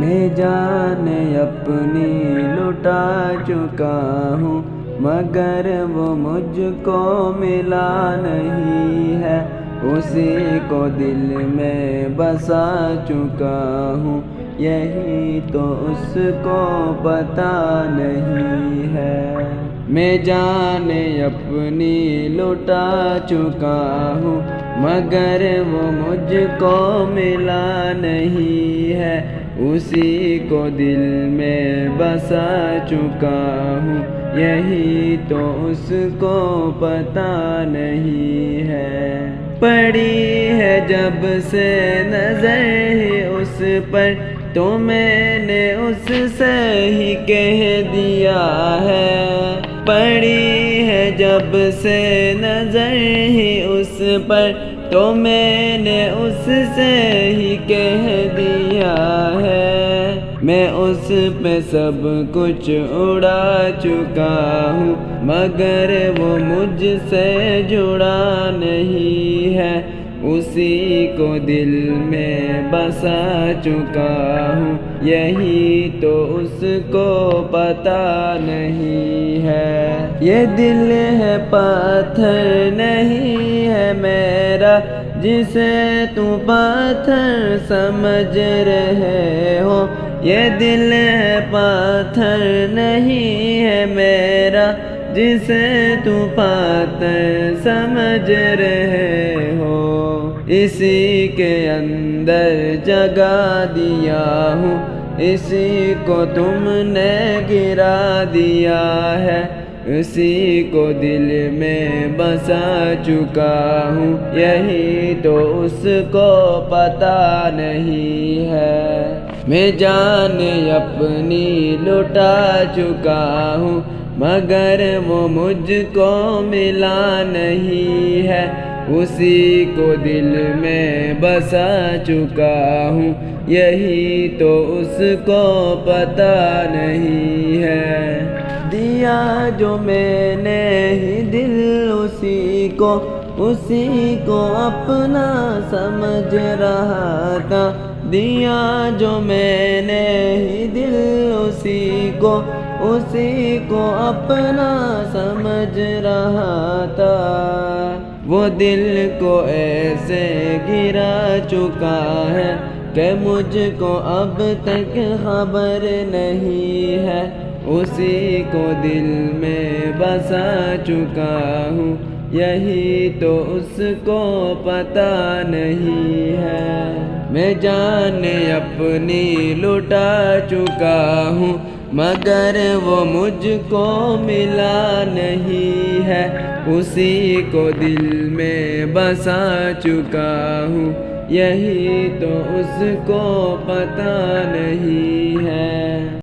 میں جان اپنی لٹا چکا ہوں مگر وہ مجھ کو ملا نہیں ہے، اسی کو دل میں بسا چکا ہوں، یہی تو اس کو پتہ نہیں ہے۔ میں جان اپنی لٹا چکا ہوں مگر وہ مجھ کو ملا نہیں ہے، اسی کو دل میں بسا چکا ہوں، یہی تو اس کو پتہ نہیں ہے۔ پڑی ہے جب سے نظر ہی اس پر تو میں نے اس سے ہی کہہ دیا ہے، پڑی ہے جب سے نظر ہی اس پر تو میں نے اس سے ہی کہہ دیا ہے، میں اس پہ سب کچھ اڑا چکا ہوں مگر وہ مجھ سے جڑا نہیں ہے، اسی کو دل میں بسا چکا ہوں، یہی تو اس کو پتہ نہیں ہے۔ یہ دل ہے پتھر نہیں ہے میرا جسے تو پتھر سمجھ رہے ہو، یہ دل ہے پتھر نہیں ہے میرا جسے تو پتھر سمجھ رہے ہو، اسی کے اندر جگہ دیا ہوں، اسی کو تم نے گرا دیا ہے، اسی کو دل میں بسا چکا ہوں، یہی تو اس کو پتہ نہیں ہے۔ میں جان اپنی لٹا چکا ہوں مگر وہ مجھ کو ملا نہیں ہے، اسی کو دل میں بسا چکا ہوں، یہی تو اس کو پتہ نہیں ہے۔ دیا جو میں نے ہی دل اسی کو اپنا سمجھ رہا تھا، دیا جو میں نے ہی دل اسی کو اپنا سمجھ رہا تھا، وہ دل کو ایسے گرا چکا ہے کہ مجھ کو اب تک خبر نہیں ہے، اسی کو دل میں بسا چکا ہوں، یہی تو اس کو پتہ نہیں ہے۔ میں جان اپنی لٹا چکا ہوں مگر وہ مجھ کو ملا نہیں ہے، اسی کو دل میں بسا چکا ہوں، یہی تو اس کو پتہ نہیں ہے۔